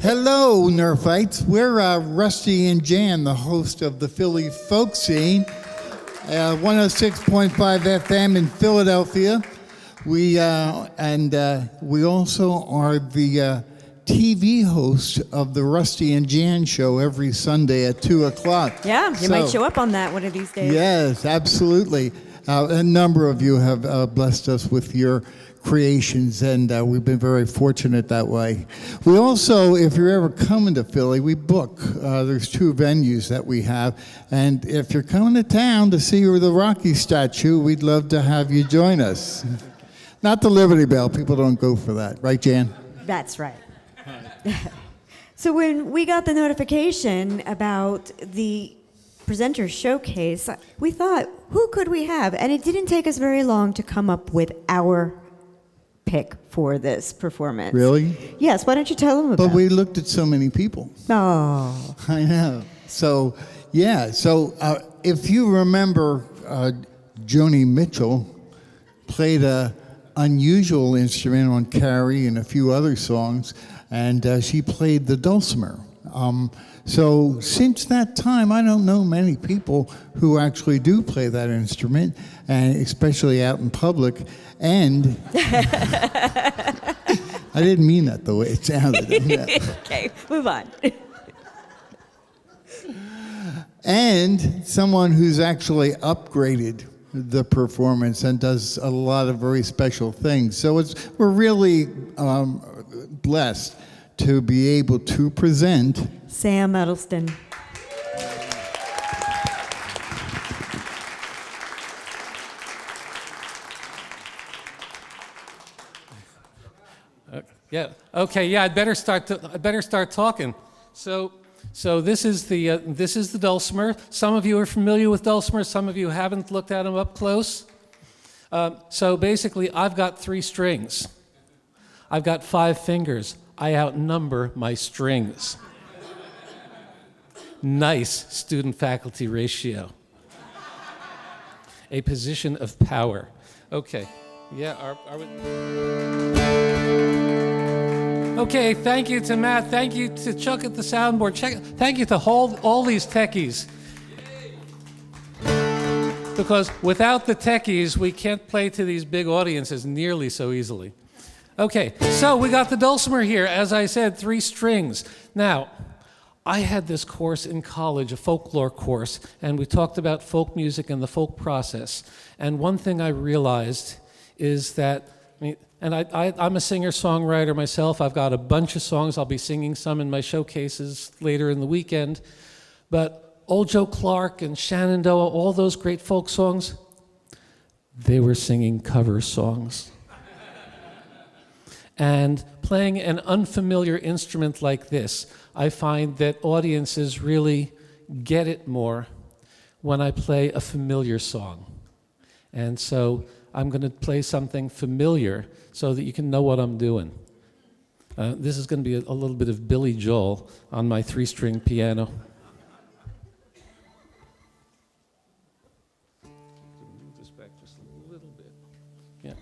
Hello, Nerfites. We're Rusty and Jan, the host of the Philly Folk Scene, 106.5 FM in Philadelphia. We also are the TV host of the Rusty and Jan show every Sunday at 2 o'clock. Yeah, you might show up on that one of these days. Yes, absolutely. A number of you have blessed us with your creations, and we've been very fortunate that way. We also, if you're ever coming to Philly, we book. There's 2 venues that we have, and if you're coming to town to see the Rocky statue, we'd love to have you join us. Not the Liberty Bell. People don't go for that. Right, Jan? That's right. So when we got the notification about the presenters showcase, we thought, who could we have? And it didn't take us very long to come up with our pick for this performance. Really? Yes, why don't you tell them about it? But we looked at so many people. Oh. I know. So, yeah. So if you remember, Joni Mitchell played a unusual instrument on Carrie and a few other songs, and she played the dulcimer. So since that time, I don't know many people who actually do play that instrument, and especially out in public. And I didn't mean that the way it sounded. Okay, move on. And someone who's actually upgraded the performance and does a lot of very special things. So we're really blessed to be able to present Sam Edelston. Yeah. Okay. Yeah. I'd better start talking. So this is the dulcimer. Some of you are familiar with dulcimer. Some of you haven't looked at them up close. So basically, I've got 3 strings. I've got 5 fingers. I outnumber my strings. Nice student-faculty ratio. A position of power. Okay. Yeah. Are we? Okay, thank you to Matt. Thank you to Chuck at the soundboard. Thank you to all these techies. Because without the techies, we can't play to these big audiences nearly so easily. Okay, so we got the dulcimer here. As I said, 3 strings. Now, I had this course in college, a folklore course, and we talked about folk music and the folk process. And one thing I realized is that, I'm a singer-songwriter myself. I've got a bunch of songs. I'll be singing some in my showcases later in the weekend. But Old Joe Clark and Shenandoah, all those great folk songs, they were singing cover songs. And playing an unfamiliar instrument like this, I find that audiences really get it more when I play a familiar song. And so I'm going to play something familiar so that you can know what I'm doing. This is going to be a little bit of Billy Joel on my 3-string piano. Move this back just a little bit. Yeah.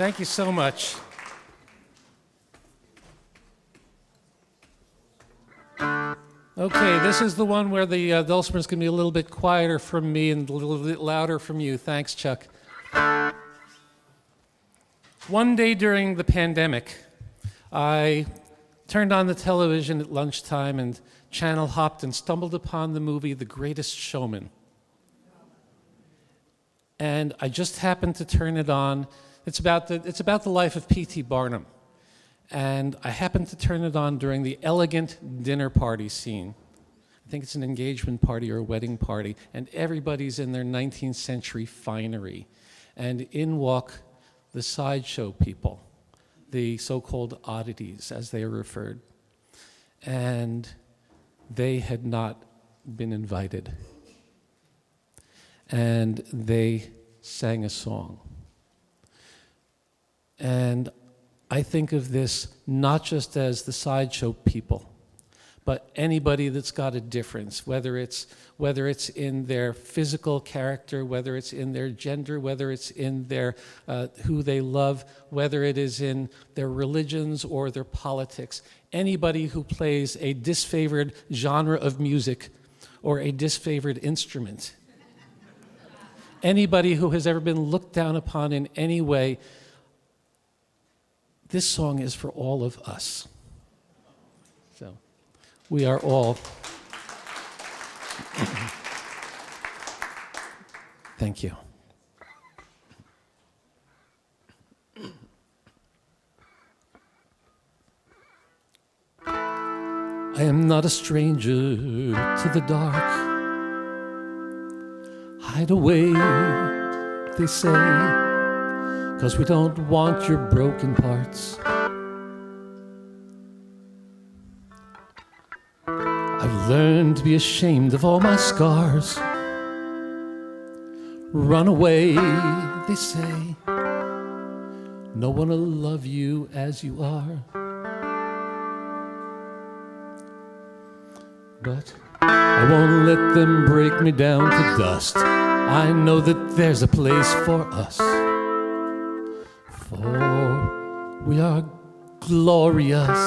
Thank you so much. Okay, this is the one where the dulcimer's going to be a little bit quieter from me and a little bit louder from you. Thanks, Chuck. One day during the pandemic, I turned on the television at lunchtime and channel hopped and stumbled upon the movie The Greatest Showman. And I just happened to turn it on. It's about the life of P.T. Barnum. And I happened to turn it on during the elegant dinner party scene. I think it's an engagement party or a wedding party, and everybody's in their 19th century finery. And in walk the sideshow people, the so-called oddities, as they are referred. And they had not been invited. And they sang a song. And I think of this not just as the sideshow people, but anybody that's got a difference, whether it's in their physical character, whether it's in their gender, whether it's in their who they love, whether it is in their religions or their politics. Anybody who plays a disfavored genre of music or a disfavored instrument. Anybody who has ever been looked down upon in any way. This song is for all of us. So, we are all. Thank you. I am not a stranger to the dark. Hide away, they say, 'cause we don't want your broken parts. I've learned to be ashamed of all my scars. Run away, they say. No one will love you as you are. But I won't let them break me down to dust. I know that there's a place for us. For we are glorious.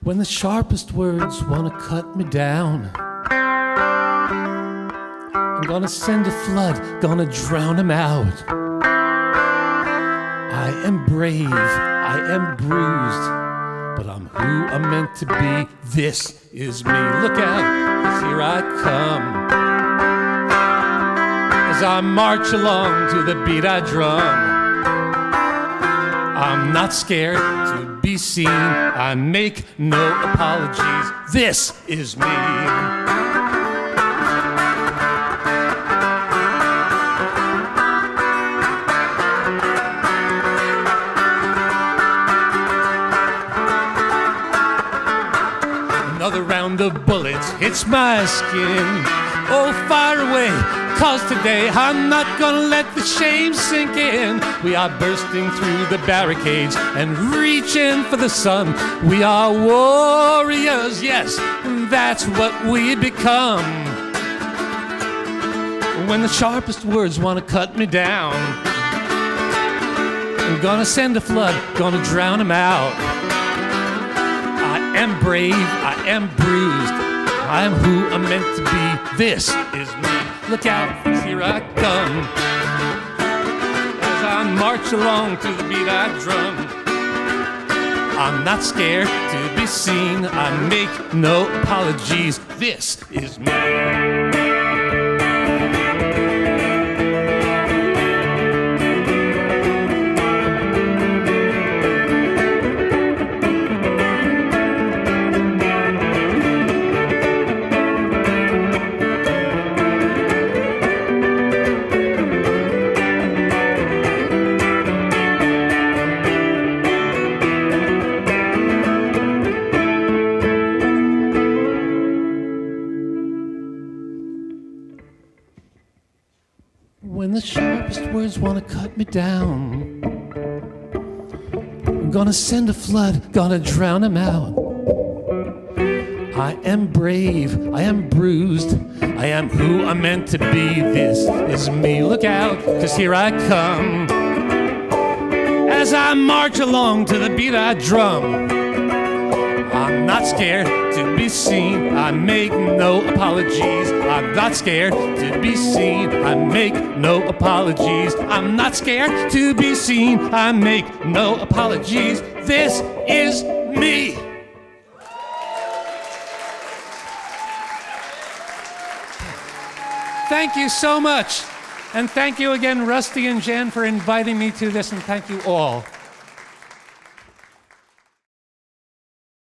When the sharpest words want to cut me down, I'm gonna send a flood, gonna drown him out. I am brave, I am bruised, but I'm who I'm meant to be. This is me. Look out, 'cause here I come. As I march along to the beat I drum. I'm not scared to be seen. I make no apologies. This is me. Another round of bullets hits my skin. Oh, fire away, 'cause today I'm not gonna let the shame sink in. We are bursting through the barricades and reaching for the sun. We are warriors, yes, that's what we become. When the sharpest words want to cut me down, I'm gonna send a flood, gonna drown them out. I am brave, I am bruised, I am who I'm meant to be. This is me. Look out, 'cause here I come. As I march along to the beat I drum. I'm not scared to be seen. I make no apologies. This is me. When the sharpest words want to cut me down, I'm gonna send a flood, gonna drown him out. I am brave, I am bruised, I am who I'm meant to be. This is me, look out, 'cause here I come. As I march along to the beat I drum, I'm not scared to be seen, I make no apologies. I'm not scared to be seen, I make no apologies. I'm not scared to be seen, I make no apologies. This is me. Thank you so much. And thank you again, Rusty and Jen, for inviting me to this, and thank you all.